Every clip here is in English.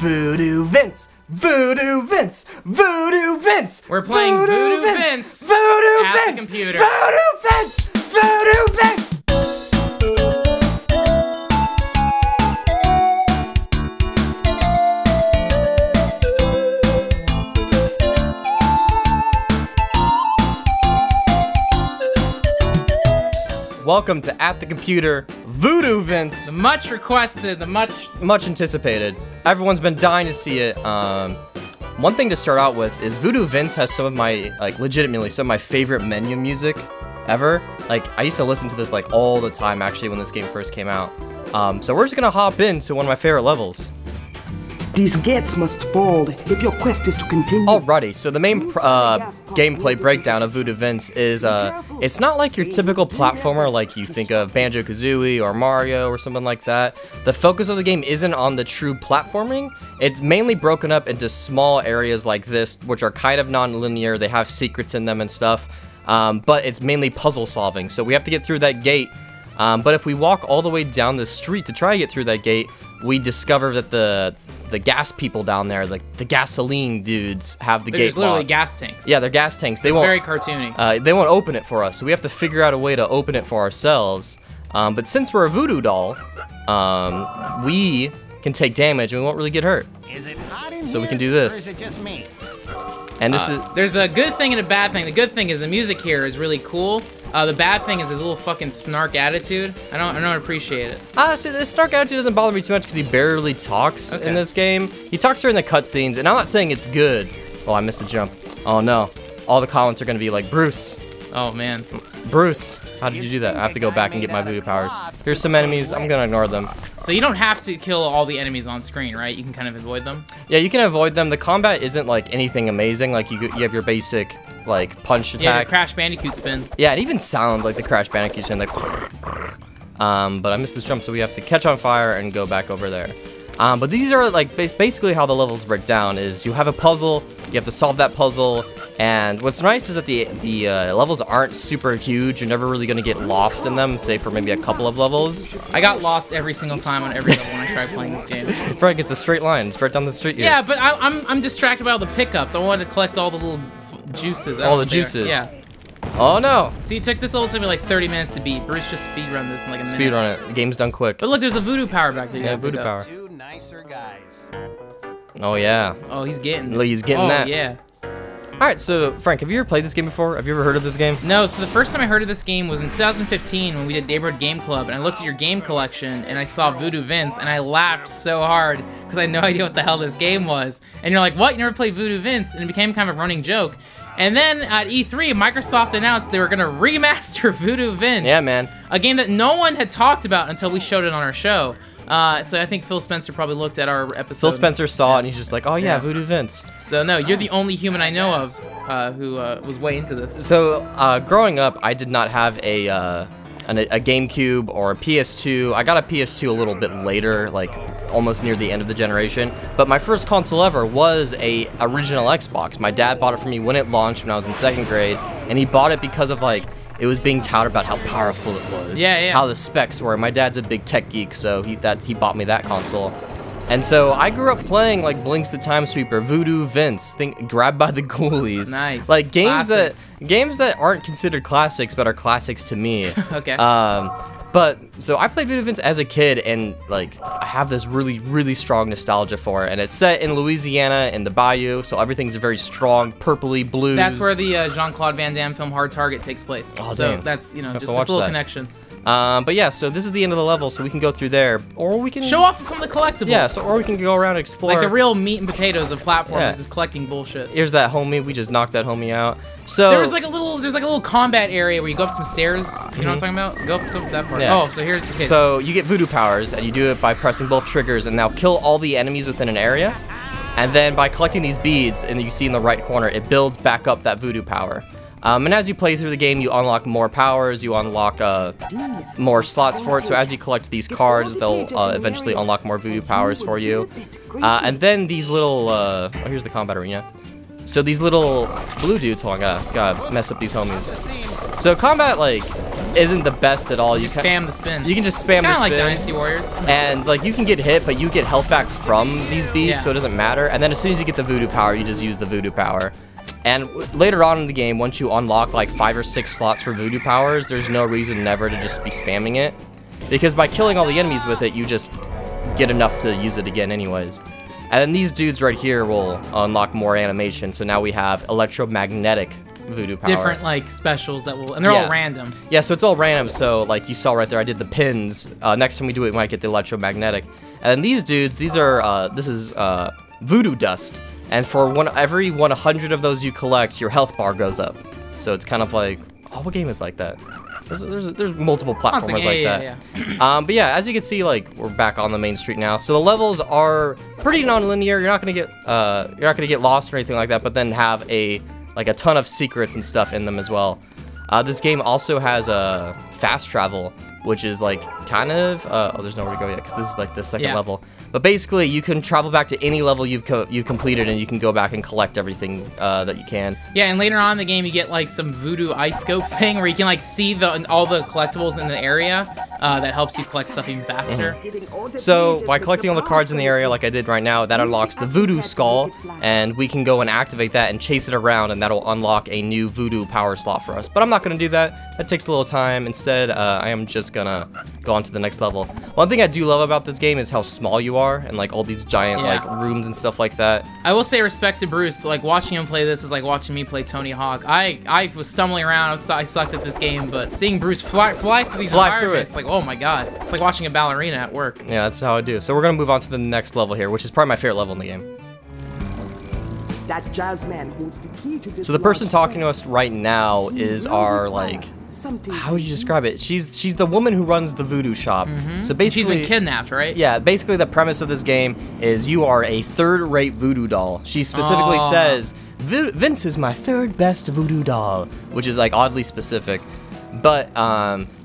Voodoo Vince! Voodoo Vince! Voodoo Vince! We're playing Voodoo Vince! Voodoo at Vince! the computer. Voodoo Vince! Voodoo Vince! Welcome to At the Computer, Voodoo Vince. The much requested, the much anticipated. Everyone's been dying to see it. One thing to start out with is Voodoo Vince has some of my, legitimately some of my favorite menu music ever. I used to listen to this all the time actually when this game first came out. So we're just gonna hop into one of my favorite levels. These gates must fall if your quest is to continue. Alrighty, so the main gameplay breakdown of Voodoo Vince is, it's not like your typical platformer like you think of Banjo-Kazooie or Mario or something like that. The focus of the game isn't on the true platforming. It's mainly broken up into small areas like this, which are kind of non-linear. They have secrets in them and stuff, but it's mainly puzzle solving. So we have to get through that gate, but if we walk all the way down the street to try to get through that gate, we discover that the gas people down there, the gasoline dudes, have the gate locked. There's literally gas tanks. Yeah, they're gas tanks. They it's won't, very cartoony. They won't open it for us, so we have to figure out a way to open it for ourselves. But since we're a voodoo doll, we can take damage and we won't really get hurt. Is it hot in So we here, can do this. Or is it just me? And this is... There's a good thing and a bad thing. The good thing is the music here is really cool. The bad thing is his little fucking snark attitude. I don't appreciate it. See, this snark attitude doesn't bother me too much because he barely talks in this game. He talks during the cutscenes, and I'm not saying it's good. Oh, I missed a jump. Oh no. All the comments are gonna be like, Bruce. Oh man. Bruce, how did you do that? I have to go back and get my voodoo powers. Here's some enemies. I'm gonna ignore them. So you don't have to kill all the enemies on screen, right? You can kind of avoid them. Yeah, you can avoid them. The combat isn't anything amazing. You have your basic punch attack. Yeah, the Crash Bandicoot spin. Yeah, it even sounds like the Crash Bandicoot spin, but I missed this jump, so we have to catch on fire and go back over there. But these are basically how the levels break down. Is you have a puzzle, you have to solve that puzzle, and what's nice is that the levels aren't super huge. You're never really gonna get lost in them, say for maybe a couple of levels. I got lost every single time on every level when I tried playing this game. Frank, it's a straight line, straight down the street here. Yeah, but I'm distracted by all the pickups. I wanted to collect all the little juices. All the juices. Yeah. Oh no! See, it took this level took me like 30 minutes to beat. Bruce just speedrun this in like a minute. Speedrun it. The game's done quick. But look, there's a voodoo power back there. Yeah, voodoo power. Two nicer guys. Oh yeah. Oh, he's getting. Look, he's getting that. Oh yeah. Alright, so Frank, have you ever played this game before? Have you ever heard of this game? No, so the first time I heard of this game was in 2015 when we did Neighborhood Game Club, and I looked at your game collection and I saw Voodoo Vince, and I laughed so hard because I had no idea what the hell this game was. And you're like, what? You never played Voodoo Vince? And it became kind of a running joke. And then at E3, Microsoft announced they were gonna remaster Voodoo Vince. Yeah, man. A game that no one had talked about until we showed it on our show. So I think Phil Spencer probably looked at our episode. Phil Spencer saw it and he's just like, oh yeah, Voodoo Vince. So no, you're the only human I know of who was way into this. So growing up, I did not have a GameCube or a PS2. I got a PS2 a little bit later, almost near the end of the generation. But my first console ever was a original Xbox. My dad bought it for me when it launched when I was in 2nd grade, and he bought it because of it was being touted about how powerful it was. Yeah, yeah. How the specs were. My dad's a big tech geek, so he bought me that console. And so I grew up playing Blinks the Time Sweeper, Voodoo Vince, Grabbed by the Ghoulies. Nice. Games that aren't considered classics but are classics to me. Okay. But so I played Voodoo Vince as a kid, and I have this really, really strong nostalgia for it. And it's set in Louisiana in the Bayou, so everything's very strong, purpley blues. That's where the Jean-Claude Van Damme film Hard Target takes place. Oh, so damn. that's just a to watch little that. connection. But yeah, so this is the end of the level, so we can go through there, or we can Show off some of the collectibles. Yeah, or we can go around and explore. Like the real meat and potatoes of platformers Yeah. is collecting bullshit. Here's that homie. We just knocked that homie out. So There's like a little combat area where you go up some stairs. You know what I'm talking about? Go up to that part. Yeah. Oh, so here's the case. So you get voodoo powers, and you do it by pressing both triggers, and now kill all the enemies within an area. And then by collecting these beads, and you see in the right corner, it builds back up that voodoo power. And as you play through the game, you unlock more powers, you unlock more slots for it. So as you collect these cards, they'll eventually unlock more voodoo powers for you. And then these little, oh, here's the combat arena. So these little blue dudes, hold on, gotta mess up these homies. So combat, isn't the best at all. You spam the spin. You can just spam the spin. Kind of like Dynasty Warriors. And like you can get hit, but you get health back from these beads, so it doesn't matter. And then as soon as you get the voodoo power, you just use the voodoo power. And later on in the game, once you unlock like 5 or 6 slots for voodoo powers, there's no reason never to just be spamming it. Because by killing all the enemies with it, you just get enough to use it again anyways. And then these dudes right here will unlock more animation. So now we have electromagnetic voodoo power. Different like specials that will, and they're all random. Yeah, so it's all random. So like you saw right there, I did the pins. Next time we do it, we might get the electromagnetic. And then these dudes, these are, this is voodoo dust. And for every 100 of those you collect, your health bar goes up. So it's kind of like, oh, what game is like that? There's multiple platformers like that. But yeah, as you can see, like we're back on the main street now. So the levels are pretty non-linear. You're not gonna get lost or anything like that. But then have a ton of secrets and stuff in them as well. This game also has fast travel, which is like kind of oh, there's nowhere to go yet because this is like the second level. But basically, you can travel back to any level you've completed, and you can go back and collect everything that you can. Yeah, and later on in the game, you get like some voodoo eye scope thing where you can like see all the collectibles in the area that helps you collect stuff even faster. So by collecting all the cards in the area, like I did right now, that unlocks the voodoo skull, and we can go and activate that and chase it around, and that'll unlock a new voodoo power slot for us. But I'm not gonna do that. That takes a little time. Instead, I am just gonna go on to the next level. One thing I do love about this game is how small you are, and like all these giant like rooms and stuff like that. I will say respect to Bruce. Like watching him play this is like watching me play Tony Hawk. I was stumbling around. I sucked at this game, but seeing Bruce fly through these environments, like oh my god, it's like watching a ballerina at work. Yeah, that's how I do. So we're gonna move on to the next level here, which is probably my favorite level in the game. That jazz man holds the key to this. So the person talking to us right now is our like, how would you describe it? She's the woman who runs the voodoo shop. So basically, she's been kidnapped, right? Yeah, basically the premise of this game is you are a third-rate voodoo doll. She specifically says, Vince is my third best voodoo doll, which is like oddly specific. But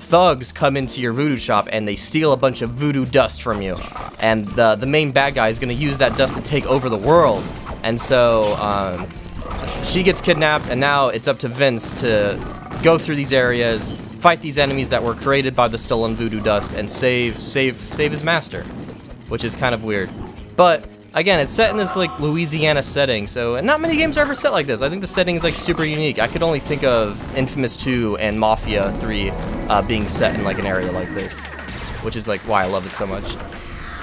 thugs come into your voodoo shop and they steal a bunch of voodoo dust from you. And the main bad guy is gonna use that dust to take over the world. And so she gets kidnapped, and now it's up to Vince to go through these areas, fight these enemies that were created by the stolen voodoo dust, and save his master, which is kind of weird. But again, it's set in this like Louisiana setting, so and not many games are ever set like this. I think the setting is like super unique. I could only think of Infamous 2 and Mafia 3 being set in like an area like this, which is like why I love it so much.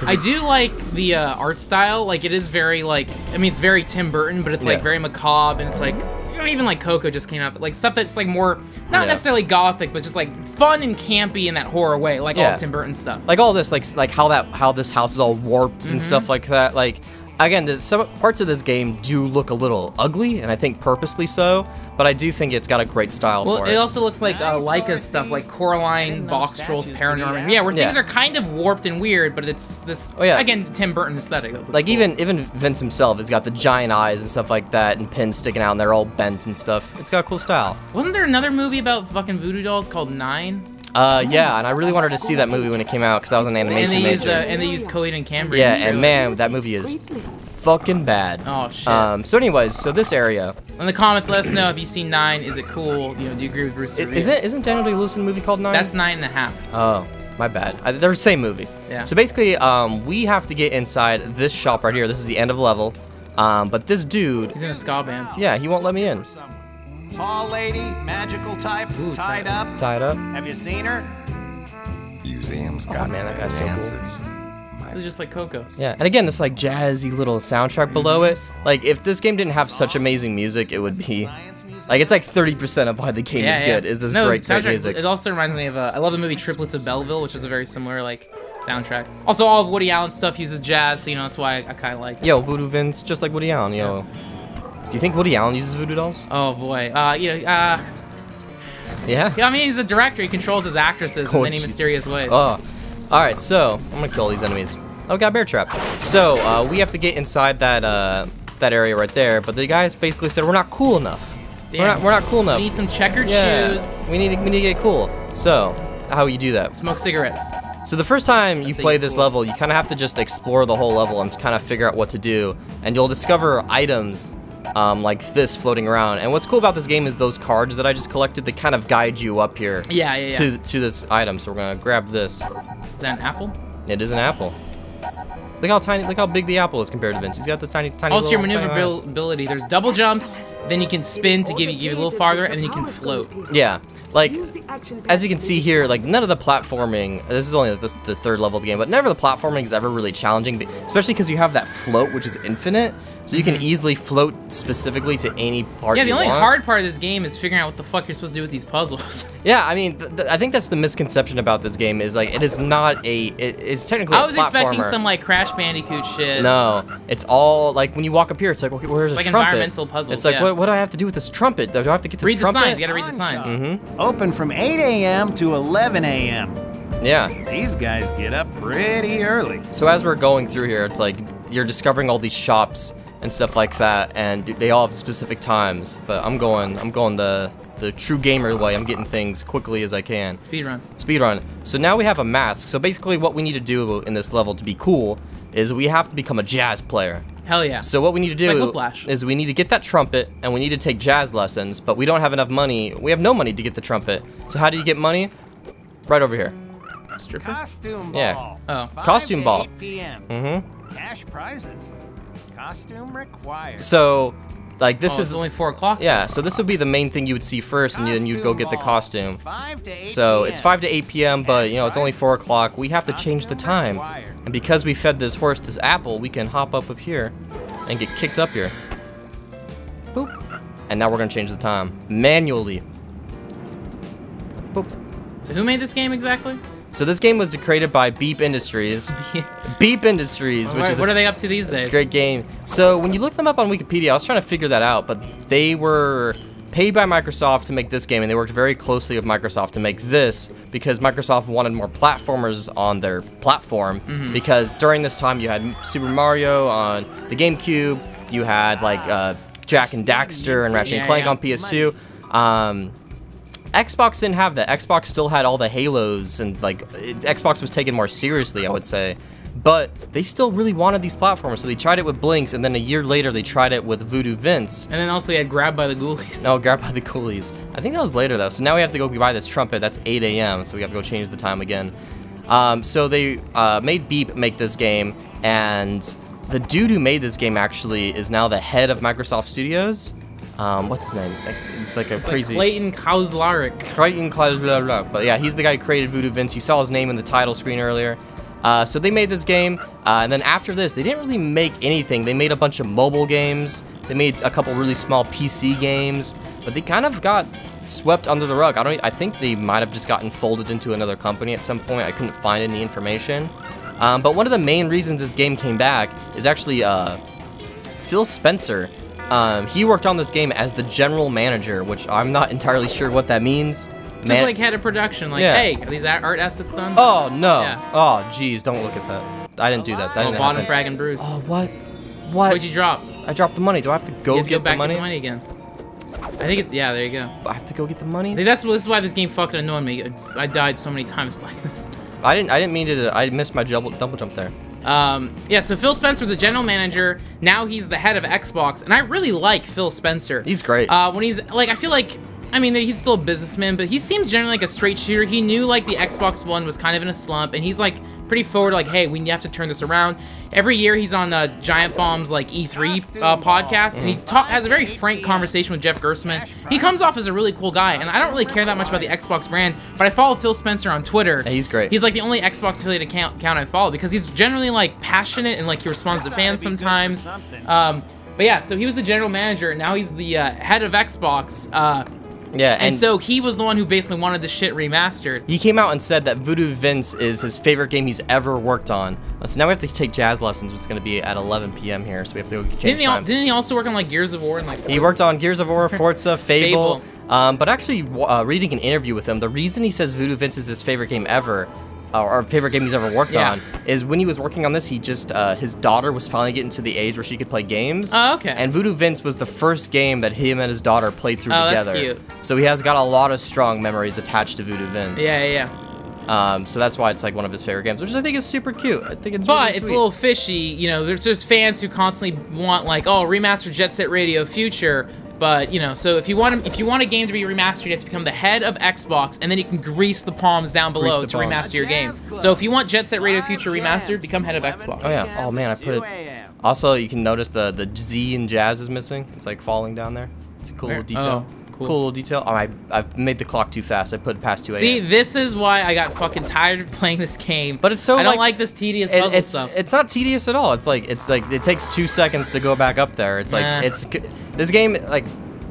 I do like the art style. Like it is very like, I mean, it's very Tim Burton, but it's like very macabre, and it's like, you know, even like Coco just came out, but like stuff that's like more, not necessarily gothic, but just like fun and campy in that horror way, like all Tim Burton stuff. Like all this, like how this house is all warped and stuff like that. Like again, there's some parts of this game do look a little ugly, and I think purposely so, but I do think it's got a great style for it. Well, it also looks like Leica's stuff, like Coraline, Box Trolls, Paranorman. Yeah, where things are kind of warped and weird, but it's this, again, Tim Burton aesthetic. Like cool. even Vince himself has got the giant eyes and stuff like that, and pins sticking out, and they're all bent and stuff. It's got a cool style. Wasn't there another movie about fucking voodoo dolls called 9? Yeah, and I really wanted to see that movie when it came out, because I was an animation major. And they used Coheed and Cambria. Yeah, and man, that movie is fucking bad. Oh shit. So anyways, so this area. In the comments, let us know if you've seen 9. Is it cool? You know, do you agree with Bruce's review? Isn't Daniel Day-Lewis in a movie called 9? That's 9.5. Oh, my bad. They're the same movie. Yeah. So basically, we have to get inside this shop right here. This is the end of the level. But this dude. He's in a ska band. Yeah, he won't let me in. Tall lady, magical type, tied up. Tied up. Have you seen her? Museums got man, that guy's so cool. It's just like Coco. Yeah, and again, this like jazzy little soundtrack below it. Like, if this game didn't have such amazing music, it would be like it's like 30% of why the game is good. Is this great music? It also reminds me of I love the movie Triplets of Belleville, which is a very similar like soundtrack. Also, all of Woody Allen's stuff uses jazz, so you know that's why I kind of like. Yo, Voodoo Vince, just like Woody Allen. Yo, do you think Woody Allen uses voodoo dolls? Oh boy, yeah. Yeah, I mean, he's a director. He controls his actresses in many mysterious ways. Oh, all right. So I'm gonna kill all these enemies. Oh, got bear trap. So we have to get inside that that area right there. But the guys basically said we're not cool enough. Damn. We're not cool enough. We need some checkered shoes. We need to get cool. So how you do that? Smoke cigarettes. So the first time you play this level, you kind of have to just explore the whole level and kind of figure out what to do. And you'll discover items like this floating around. And what's cool about this game is those cards that I just collected, they kind of guide you up here to this item. So we're gonna grab this. Is that an apple? It is an apple. Look how tiny, look how big the apple is compared to Vince. He's got the tiny Also, your little maneuverability. There's double jumps, then you can spin to give you a little farther, and then you can float. Yeah, like, as you can see here, like, none of the platforming, this is only the third level of the game, but none of the platforming is ever really challenging, especially because you have that float, which is infinite, so you can easily float specifically to any part you want. Yeah, the only hard part of this game is figuring out what the fuck you're supposed to do with these puzzles. Yeah, I mean, I think that's the misconception about this game, is, like, it is not it's technically a platformer. I was expecting some, like, Crash Bandicoot shit. No, it's all, like, when you walk up here, it's like, okay, where's the trumpet? It's like environmental puzzles, It's like, what do I have to do with this trumpet? Do I have to get this trumpet? Read the signs, you gotta read the signs. Open from 8 a.m. to 11 a.m. Yeah. These guys get up pretty early. So as we're going through here, it's like you're discovering all these shops and stuff like that, and they all have specific times. But I'm going the true gamer way. I'm getting things quickly as I can. Speedrun. So now we have a mask. So basically what we need to do in this level to be cool is we have to become a jazz player. Hell yeah. So what we need to do like is we need to get that trumpet, and we need to take jazz lessons, but we don't have enough money. We have no money to get the trumpet. So how do you get money? Right over here. Stripper? Costume ball. Yeah. Oh. 5 Costume to ball. 8 p.m. Cash prizes. Costume required. So, like, this is it's only 4 o'clock. Yeah, so this would be the main thing you would see first, and then you'd go get the costume. 5 to 8 So p.m. it's 5 to 8 p.m., but, you know, it's only 4 o'clock. We have to change the time. And because we fed this horse this apple, we can hop up here and get kicked up here. Boop. And now we're gonna change the time manually. Boop. So who made this game exactly? So this game was created by Beep Industries. Beep Industries, which is what are they up to these days? It's a great game. So when you look them up on Wikipedia, I was trying to figure that out, but they were paid by Microsoft to make this game, and they worked very closely with Microsoft to make this because Microsoft wanted more platformers on their platform. Because during this time you had Super Mario on the GameCube, you had like Jak and Daxter and Ratchet and Clank on PS2. Xbox didn't have that. Xbox still had all the Halos, and like Xbox was taken more seriously, I would say. But they still really wanted these platforms, so they tried it with Blinks, and then a year later they tried it with Voodoo Vince. And then also they had Grabbed by the Ghoulies. No, Grabbed by the Ghoulies. I think that was later though. So now we have to go buy this trumpet. That's 8 a.m. So we have to go change the time again. So they made Beep make this game, and the dude who made this game actually is now the head of Microsoft Studios. What's his name? It's like a crazy... Clayton Kozlarek. Clayton Kozlarek. But yeah, he's the guy who created Voodoo Vince. You saw his name in the title screen earlier. So they made this game, and then after this, they didn't really make anything. They made a bunch of mobile games. They made a couple really small PC games, but they kind of got swept under the rug. I think they might have just gotten folded into another company at some point. I couldn't find any information. But one of the main reasons this game came back is actually Phil Spencer. He worked on this game as the general manager, which I'm not entirely sure what that means. Just like head of production, like, hey, are these art assets done? Oh, no. Yeah. Oh, jeez, don't look at that. I didn't do that. That didn't bottom happen. fragging Bruce. Oh, what? What? What'd you drop? I dropped the money. Do I have to go get the money? Get the money again. I think it's, yeah, there you go. I have to go get the money? I think this is why this game fucking annoyed me. I died so many times playing this. I didn't mean to, I missed my double jump there. Yeah, so Phil Spencer, the general manager, now he's the head of Xbox, and I really like Phil Spencer. He's great. When he's, like, I feel like, I mean, he's still a businessman, but he seems generally like a straight shooter. He knew, like, the Xbox One was kind of in a slump, and he's, like, pretty forward, like, hey, we have to turn this around. Every year he's on Giant Bomb's, like, E3 podcast, and he has a very frank conversation with Jeff Gerstmann. He comes off as a really cool guy, and I don't really care that much about the Xbox brand, but I follow Phil Spencer on Twitter. Yeah, he's great. He's, like, the only Xbox affiliate account I follow, because he's generally, like, passionate, and, like, he responds to fans sometimes. But yeah, so he was the general manager, and now he's the head of Xbox. Yeah, and so he was the one who basically wanted this shit remastered. He came out and said that Voodoo Vince is his favorite game he's ever worked on. So now we have to take jazz lessons, which is going to be at 11 p.m. here, so we have to go change times. Didn't he also work on, like, Gears of War and, like... He worked on Gears of War, Forza, Fable. But actually, reading an interview with him, the reason he says Voodoo Vince is his favorite game ever, or favorite game he's ever worked on, is when he was working on this, he just, his daughter was finally getting to the age where she could play games. Oh, okay. And Voodoo Vince was the first game that him and his daughter played through together. That's cute. So he has got a lot of strong memories attached to Voodoo Vince. Yeah. So that's why it's like one of his favorite games, which I think is super cute. I think it's But really it's sweet. a little fishy, you know, there's fans who constantly want like, oh, remaster Jet Set Radio Future, but you know, so if you want a game to be remastered, you have to become the head of Xbox, and then you can grease the palms down below to remaster your game. So if you want Jet Set Radio Future remastered, become head of Xbox. Oh yeah. Oh man, I put it. Also, you can notice the Z in Jazz is missing. It's like falling down there. It's a cool little detail. Oh, cool. Cool little detail. Oh, I made the clock too fast. I put it past 2 a.m. See, this is why I got fucking tired of playing this game. But it's so I don't like this tedious puzzle stuff. It's not tedious at all. It's like it takes 2 seconds to go back up there. It's like this game like.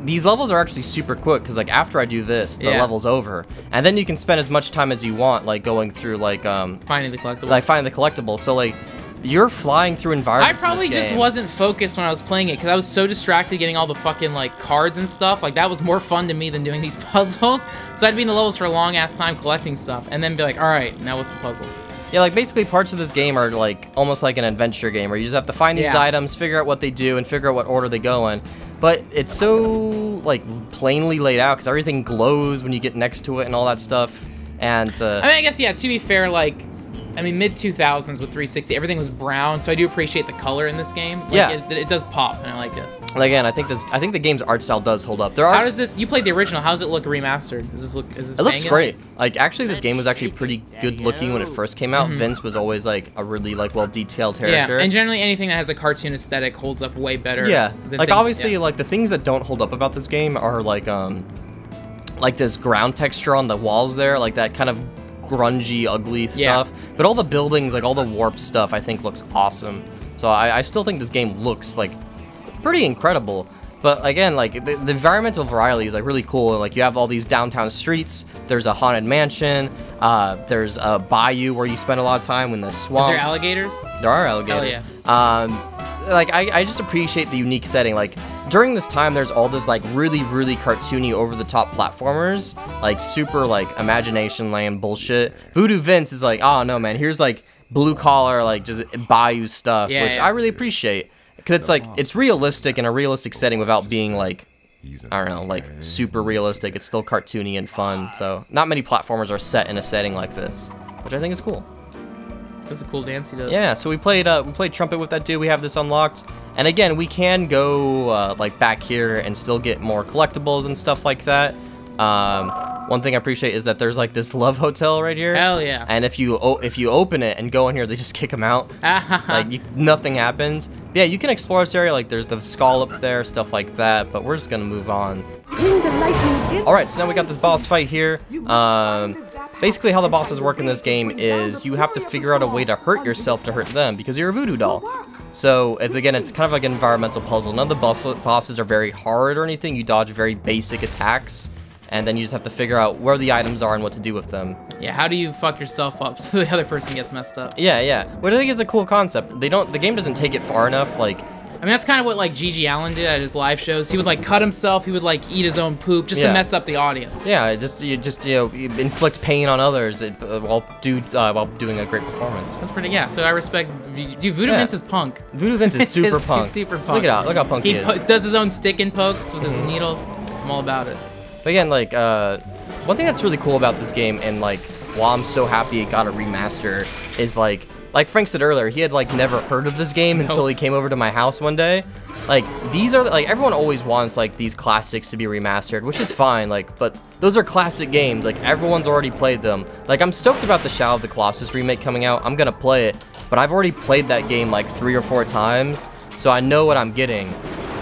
These levels are actually super quick because like after I do this, the level's over, and then you can spend as much time as you want like going through like finding the collectibles. So like you're flying through environments. I probably just wasn't focused when I was playing it because I was so distracted getting all the fucking like cards and stuff. Like that was more fun to me than doing these puzzles. So I'd be in the levels for a long ass time collecting stuff, and then be like, all right, now what's the puzzle? Yeah, like basically parts of this game are like almost like an adventure game where you just have to find these items, figure out what they do, and figure out what order they go in. But it's so like plainly laid out because everything glows when you get next to it and all that stuff. And I mean, I guess to be fair, like, I mean, mid 2000s with 360, everything was brown, so I do appreciate the color in this game. Like, it does pop, and I like it. And again, I think the game's art style does hold up. How does this? You played the original. How does it look remastered? It looks great. Like actually, this game was actually pretty good looking when it first came out. Vince was always like a really like well detailed character. Yeah, and generally anything that has a cartoon aesthetic holds up way better. Yeah, like obviously, like the things that don't hold up about this game are like this ground texture on the walls there, like that kind of grungy, ugly stuff. But all the buildings, like all the warp stuff, I think looks awesome. So I still think this game looks like pretty incredible. But again, like the environmental variety is like really cool. Like you have all these downtown streets. There's a haunted mansion. There's a bayou where you spend a lot of time in the swamps. Is there alligators? There are alligators. Hell yeah. Like I just appreciate the unique setting. Like during this time, there's all this like really cartoony, over-the-top platformers, like super like imagination land bullshit. Voodoo Vince is like, oh no man, here's like blue collar like just bayou stuff, which I really appreciate. Because it's like, it's realistic in a realistic setting without being like, I don't know, like super realistic. It's still cartoony and fun. So not many platformers are set in a setting like this, which I think is cool. That's a cool dance he does. Yeah, so we played trumpet with that dude. We have this unlocked. And again, we can go like back here and still get more collectibles and stuff like that. One thing I appreciate is that there's like this love hotel right here. Hell yeah. And if you open it and go in here, they just kick them out. Like nothing happens. Yeah, you can explore this area. Like there's the skull up there, stuff like that. But we're just gonna move on. All right, so now we got this boss fight here. Basically, how the bosses work in this game is you have to figure out a way to hurt yourself to hurt them because you're a voodoo doll. So it's kind of like an environmental puzzle. None of the bosses are very hard or anything. You dodge very basic attacks. And then you just have to figure out where the items are and what to do with them. Yeah, how do you fuck yourself up so the other person gets messed up? Yeah. Which I think is a cool concept. The game doesn't take it far enough. Like, I mean, that's kind of what like G.G. Allen did at his live shows. He would like cut himself. He would like eat his own poop just to mess up the audience. Yeah, you inflict pain on others while doing a great performance. That's pretty. Yeah. So I respect. Dude, Voodoo Vince is punk. Voodoo Vince is super punk. He's super punk. Look how punk he is. Does his own stick and pokes with his needles. I'm all about it. But again, like, one thing that's really cool about this game, and like, while I'm so happy it got a remaster, is like Frank said earlier, he had like never heard of this game until he came over to my house one day. Like, these are like, everyone always wants like these classics to be remastered, which is fine. Like, but those are classic games. Like, everyone's already played them. Like, I'm stoked about the Shadow of the Colossus remake coming out. I'm gonna play it, but I've already played that game like 3 or 4 times, so I know what I'm getting.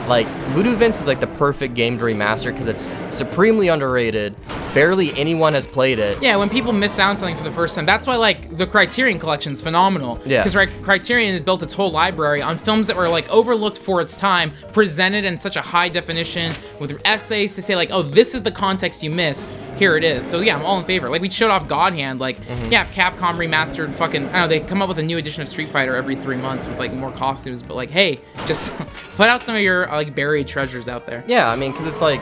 Like, Voodoo Vince is like the perfect game to remaster because it's supremely underrated. Barely anyone has played it. Yeah, when people miss out on something for the first time, that's why like the Criterion Collection's phenomenal. Yeah. Because Criterion has built its whole library on films that were like overlooked for its time, presented in such a high definition with essays to say like, oh, this is the context you missed. Here it is. So yeah, I'm all in favor. Like we showed off God Hand. Like yeah, Capcom remastered fucking. I don't know. They come up with a new edition of Street Fighter every 3 months with like more costumes. But like, hey, just put out some of your like buried treasures out there. Yeah, I mean, because it's like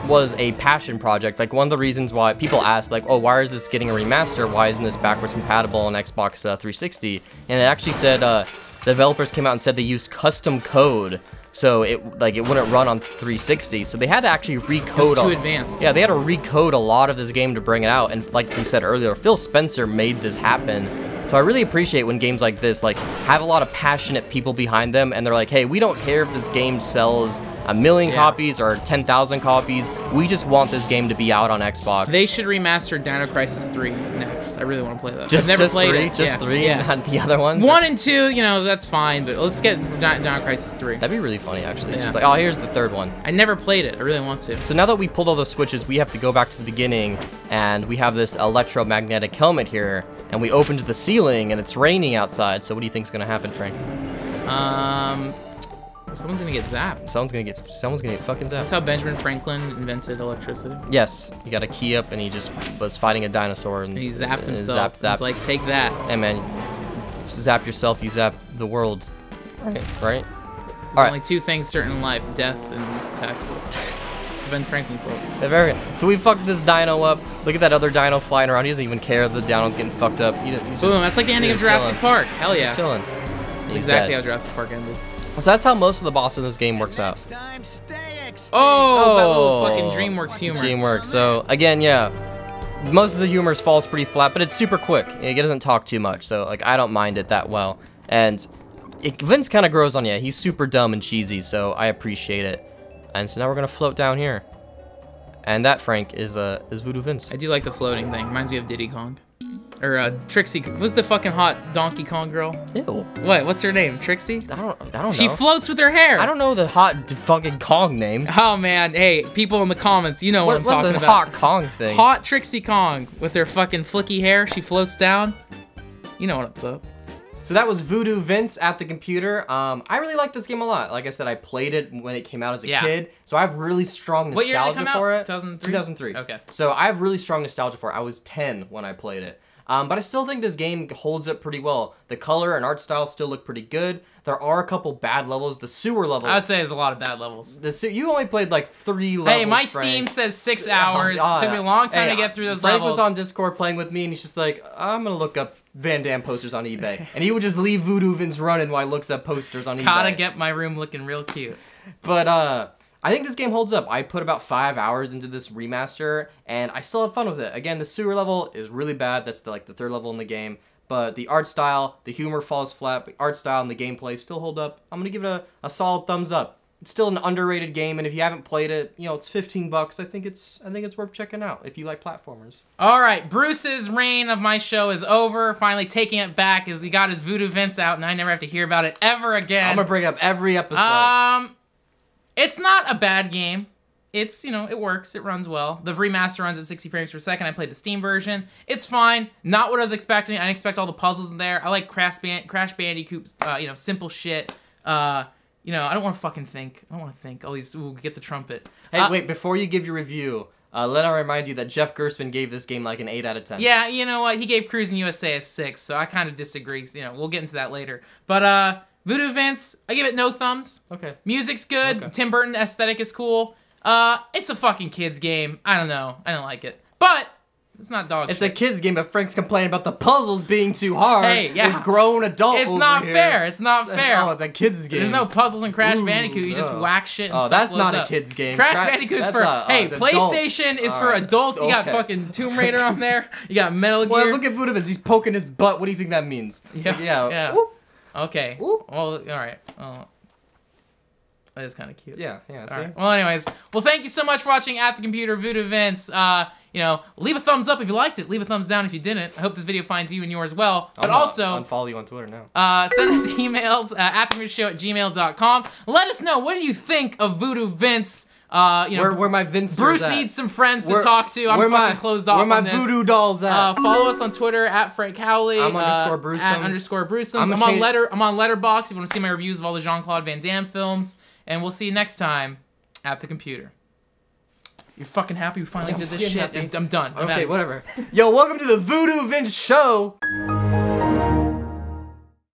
was a passion project. Like, one of the reasons why people ask, like, oh, why is this getting a remaster? Why isn't this backwards compatible on Xbox 360? And it actually said, developers came out and said they used custom code, so it wouldn't run on 360. So they had to actually recode. It was too advanced. Yeah, they had to recode a lot of this game to bring it out. And like we said earlier, Phil Spencer made this happen. So I really appreciate when games like this, like, have a lot of passionate people behind them, and they're like, hey, we don't care if this game sells 1 million copies or 10,000 copies. We just want this game to be out on Xbox. They should remaster Dino Crisis 3 next. I really want to play that. Just, I've never just played three? it. Just yeah. three? Yeah. Not the other one? 1 and 2, you know, that's fine, but let's get Dino Crisis 3. That'd be really funny, actually. Yeah. Just like, oh, here's the third one. I never played it. I really want to. So now that we pulled all the switches, we have to go back to the beginning, and we have this electromagnetic helmet here, and we open to the ceiling, and it's raining outside. So what do you think's gonna happen, Frank? Someone's gonna get zapped. Someone's gonna get fucking Is this zapped. how Benjamin Franklin invented electricity? Yes, he got a key up, and he just was fighting a dinosaur, and He zapped and himself. He's like, take that. Hey man, zap yourself, you zap the world. Right? There's Alright. only 2 things certain in life: death and taxes. It's a Ben Franklin quote. Yeah, very good. So we fucked this dino up. Look at that other dino flying around. He doesn't even care the dino's getting fucked up. He's just, Boom! That's like the ending of Jurassic Park. Hell He's yeah! just chilling. That's He's exactly dead. how Jurassic Park ended. So that's how most of the boss in this game works out. Oh, that little fucking DreamWorks humor. Teamwork. So again, yeah, most of the humor falls pretty flat, but it's super quick. It doesn't talk too much, so like I don't mind it that well. And Vince kind of grows on you. He's super dumb and cheesy, so I appreciate it. And so now we're gonna float down here. And that, Frank, is Voodoo Vince. I do like the floating thing. Reminds me of Diddy Kong. Or Trixie. Who's the fucking hot Donkey Kong girl? Ew. What? What's her name? Trixie? I don't know. She floats with her hair. I don't know the hot fucking Kong name. Oh man, hey, people in the comments, you know what I'm What's talking this about. hot Kong thing? Hot Trixie Kong with her fucking flicky hair. She floats down. You know what's up. So that was Voodoo Vince at the computer. I really like this game a lot. Like I said, I played it when it came out as a kid, so I have really strong What year did it nostalgia come for out? it. 2003? 2003. Okay. So I have really strong nostalgia for it. I was 10 when I played it. But I still think this game holds up pretty well. The color and art style still look pretty good. There are a couple bad levels. The sewer level. I would say there's a lot of bad levels. You only played like 3 levels. Hey, my Frank. Steam says 6 hours. Oh, Took me a long time to get through those Frank levels. was on Discord playing with me, and he's just like, I'm gonna look up Van Damme posters on eBay. And he would just leave Voodoo Vince running while he looks up posters on eBay. Gotta get my room looking real cute. But I think this game holds up. I put about 5 hours into this remaster, and I still have fun with it. Again, the sewer level is really bad. That's the 3rd level in the game. But the art style, the humor falls flat, but art style and the gameplay still hold up. I'm gonna give it a solid thumbs up. It's still an underrated game, and if you haven't played it, you know, it's $15. I think it's worth checking out if you like platformers. All right, Bruce's reign of my show is over. Finally taking it back as he got his Voodoo Vince out, and I never have to hear about it ever again. I'm gonna bring it up every episode. It's not a bad game. It's, you know, it works. It runs well. The remaster runs at 60 frames per second. I played the Steam version. It's fine. Not what I was expecting. I didn't expect all the puzzles in there. I like Crash Bandicoot, you know, simple shit. You know, I don't want to fucking think. I don't want to think. All these, ooh, get the trumpet. Hey, wait, before you give your review, let me remind you that Jeff Gerstmann gave this game like an 8 out of 10. Yeah, you know what? He gave Cruising USA a 6, so I kind of disagree. You know, we'll get into that later. But, Voodoo Vince, I give it no thumbs. Okay. Music's good. Okay. Tim Burton aesthetic is cool. It's a fucking kid's game. I don't know. I don't like it. But it's not dog It's shit. a kid's game, but Frank's complaining about the puzzles being too hard. Hey, yeah. This grown adult It's over not here. fair. It's not fair. Oh, it's a kid's game. There's no puzzles in Crash Ooh, Bandicoot. You just no. whack shit and Oh, stuff that's blows not up. a kid's game. Crash Bandicoot's for, it's PlayStation is for adults. You got okay. fucking Tomb Raider on there. You got Metal Gear. Well, look at Voodoo Vince. He's poking his butt. What do you think that means? Yeah. Yeah. Yeah. Ooh. Okay. Ooh. Well, all right. Oh, that is kind of cute. Yeah. See? All right. Well, anyways, thank you so much for watching At The Computer, Voodoo Vince. You know, leave a thumbs up if you liked it. Leave a thumbs down if you didn't. I hope this video finds you and yours well. But also, unfollow you on Twitter now. send us emails at AtTheComputerShow@gmail.com. Let us know, what do you think of Voodoo Vince? You know, where my Vince Bruce at? needs some friends to talk to. I'm fucking closed off Where my on this. voodoo dolls at? Follow us on Twitter at Frank Howley. I'm _Bruceums. At _Bruceums. I'm on Letterboxd if you want to see my reviews of all the Jean-Claude Van Damme films. And we'll see you next time at the computer. You're fucking happy we finally did this shit? Happy. I'm done. I'm Okay, out. whatever. Yo, welcome to the Voodoo Vince Show.